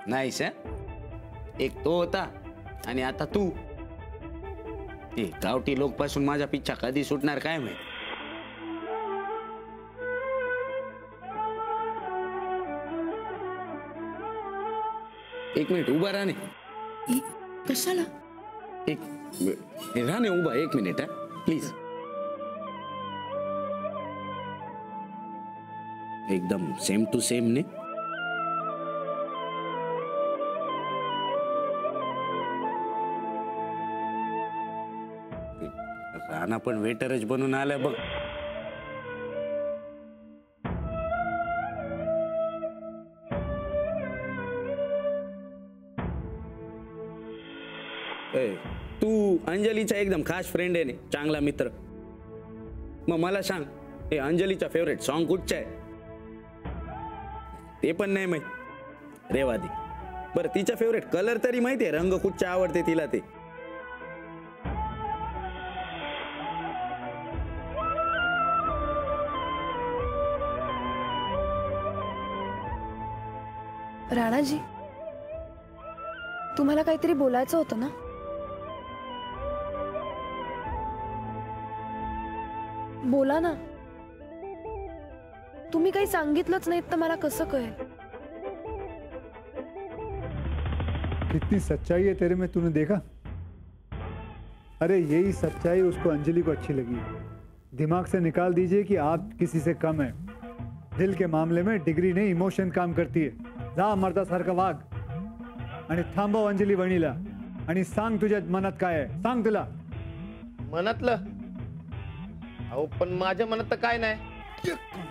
नाहीस एक तो होता आणि आता तू. ते गावठी लोक पासून माझा पिच्छा कधी सुटणार काय माहित. एक मिनिट उभा राहणे. कशाला? एक राहणे उभा 1 मिनिट प्लीज. एकदम सेम टू सेम ने. राणा पण वेटरच बनून आला बघ. तू अंजलीचा एकदम खास फ्रेंड आहे ने, चांगला मित्र. मग मला सांग, हे अंजलीचा फेवरेट सॉन्ग कुठचा आहे? ते पण नाही माहित. रेवा दे बरं. तिचा फेवरेट कलर तरी माहिती आहे? रंग कुठचा आवडते तिला ते? राणाजी, तुम्हाला काहीतरी बोलायचं होतं ना? बोला ना. तुम्ही काही सांगितलंच नाहीत तर मला कसं कळेल? कितनी सच्चाई है तेरे में, तूने देखा? अरे यही सच्चाई उसको, अंजलि को अच्छी लगी. दिमाग से निकाल दीजिए कि आप किसी से कम है. दिल के मामले में डिग्री नहीं, इमोशन काम करती है. जा मर्दासारखा वाग आणि थांबव अंजली वहिनीला आणि सांग तुझ्या मनात काय आहे. सांग तुला मनातलं. अहो पण माझ्या मनात तर काय नाही.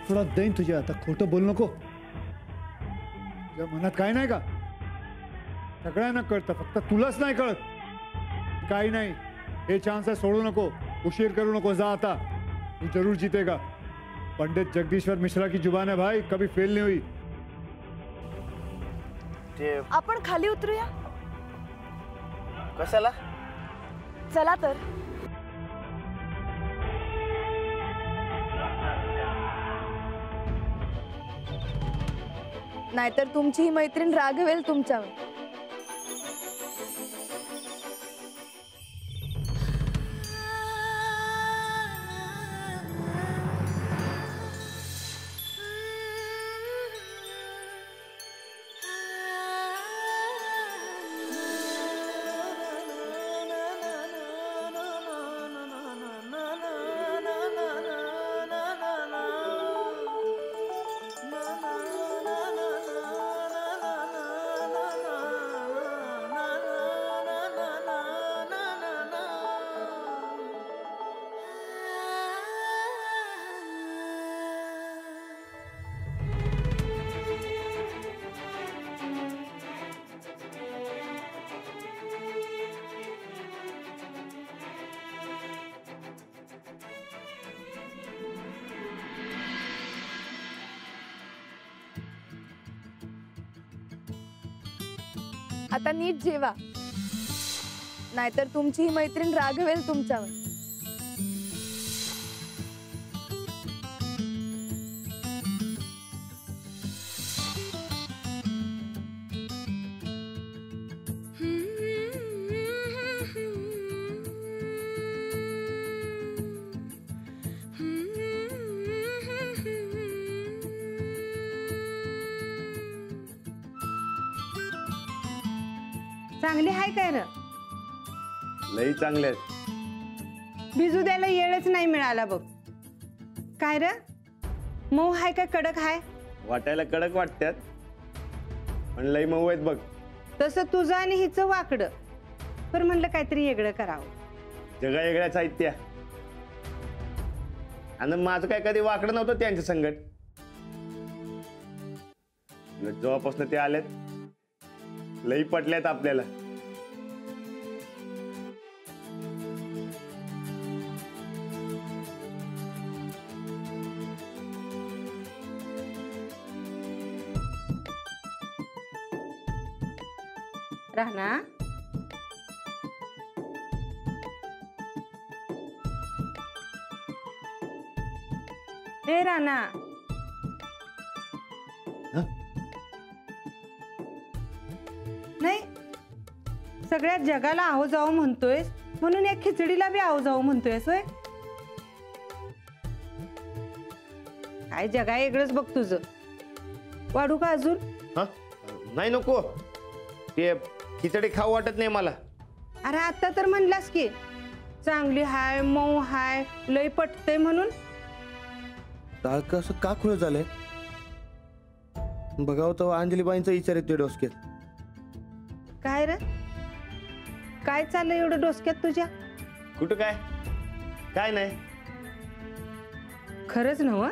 थोडा देईन तुझ्या. आता खोटं बोल नको. तुझ्या मनात काय नाही का? सगळ्यांना कळतं, फक्त तुलाच नाही कळत. काही नाही, हे चान्स आहे, सोडू नको. उशीर करू नको. जा आता. तू जरूर जीतेगा. पंडित जगदीश्वर मिश्रा की जुबान है भाई, कभी फेल नहीं हुई. आपण खाली उतरूया. कशाला? चला तर. नाहीतर तुमची ही मैत्रीण रागवेल तुमच्यावर. आता नीट जेवा, नाहीतर तुमची ही मैत्रीण रागवेल तुमच्यावर. चांगली हाय काय र? लई चांगले. भिजू द्यायला येळच नाही मिळाला बघ. काय र, मऊ हाय का कडक हाय? वाटायला कडक वाटतात पण लई मऊ आहेत बघ. तसं तुझं आणि हिचं वाकडं. पण म्हणलं काहीतरी वेगळं करावं. जगा वेगळ्याच आहेत त्या. आणि माझं काय कधी वाकडं नव्हतं त्यांच्या संगत. जेव्हापासून ते आलेत लई पटल्यात आपल्याला. राणा, ए राणा, सगळ्या जगाला आहो जाऊ म्हणतोयस म्हणून या खिचडीला बी आहो जाऊ म्हणतोयस होय? काय जगा वेगळंच बघ तुझं. वाढू का अजून? हा नाही नको, ते खिचडी खाऊ वाटत नाही मला. अरे आता तर म्हणलास की चांगली हाय, मऊ हाय, लय पटतय म्हणून. टाळकं असं का खुलं झालंय? बघावं तर अंजलीबाईंचा विचार येतोय डोसक्यात. काय रे, काय चाललंय एवढं डोसक्यात तुझ्या? कुठं काय काय नाही. खरंच नव्ह?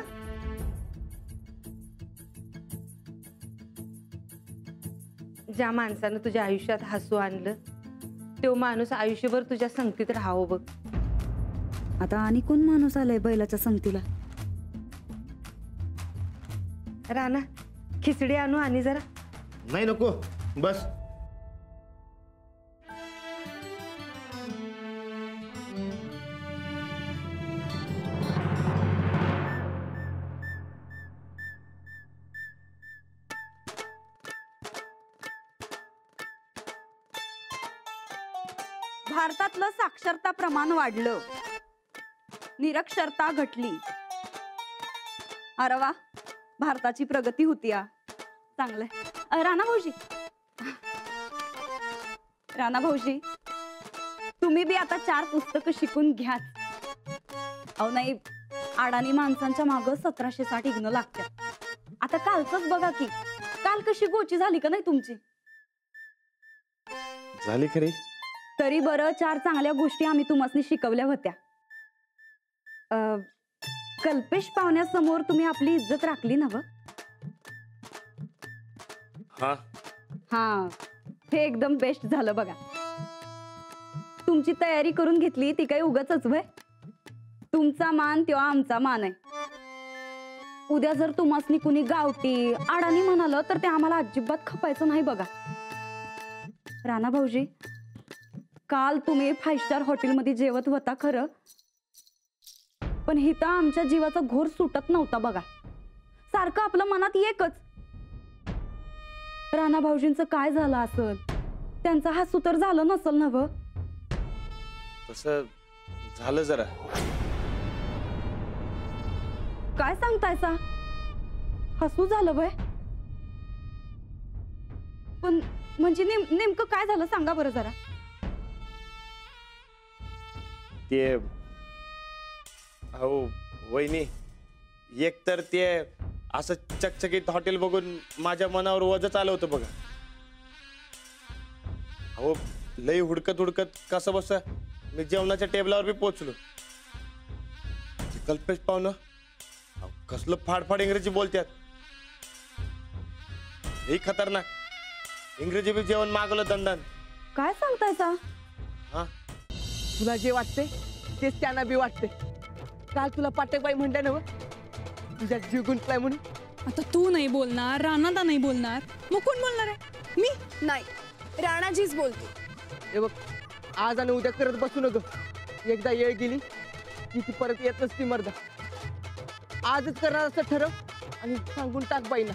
ज्या माणसानं तुझ्या आयुष्यात हसू आणलं तो माणूस आयुष्यभर तुझ्या संगतीत राहावं बघ. आता आणि कोण माणूस आलाय बैलाच्या संगतीला? राणा, खिचडी आणू आणि जरा. नाही नको, बस. भारतातलं साक्षरता प्रमाण वाढलं, निरक्षरता घटली. अरे वा, भारताची प्रगती होती. चांगलंय. राणा भाऊजी, राणा भाऊजी, तुम्ही बी आता 4 पुस्तकं शिकून घ्या. अहो नाही, अडाणी माणसांच्या मागं 1760 इग्न लागतात. आता कालचंच बघा की, काल कशी गोची झाली का नाही तुमची? झाली खरी. तरी बरं, 4 चांगल्या गोष्टी आम्ही तुम्हाला शिकवल्या होत्या. कल्पेश पाहुण्यासमोर तुम्ही आपली इज्जत राखली ना? हा हा, हे एकदम बेस्ट झालं बघा. तुमची तयारी करून घेतली ती काही उगाचच व्हय? तुमचा मान तेव्हा आमचा मान आहे. उद्या जर तुम्हासनी कुणी गावटी अडाणी म्हणालं तर ते आम्हाला अजिबात खपायचं नाही बघा. राणा भाऊजी, काल तुम्ही 5 स्टार हॉटेलमध्ये जेवत होता खरं, पण हिता आमच्या जीवाचा घोर सुटत नव्हता बघा. सारखं आपलं मनात एकच, राणा भाऊजींचं काय झालं असल, त्यांचा हसू तर झालं नसल नव्ह? तसं झालं जरा. काय सांगतायसा? हसू झालं वय? पण म्हणजे नेमकं काय झालं सांगा बरं जरा. ते अहो वहिनी, एक तर ते असं चकचकीत हॉटेल बघून माझ्या मनावर वजच आलं होतं बघा. अहो लई हुडकत हुडकत कसं बस मी जेवणाच्या टेबलावर बी पोचलो. कल्पेश पाहुणं कसलं फाडफाड इंग्रजी बोलतात. हे खतरनाक. इंग्रजी बी जेवण मागवलं दंडन. काय सांगतायसा? हा, तुला जे वाटते तेच त्यांना बी वाटते. काल तुला पाटकबाई म्हणल्या ना तुझ्या जीव गुंतलाय म्हणून. आता तू नाही बोलणार, राणादा नाही बोलणार, मग कोण बोलणार आहे? मी नाही, राणाजीच बोलते. हे बघ, आज आणि उद्या करत बसू नको. एकदा येळ गेली की ती परत येत नसती मर्दा. आजच करणार असं ठरव आणि सांगून टाक बाईला.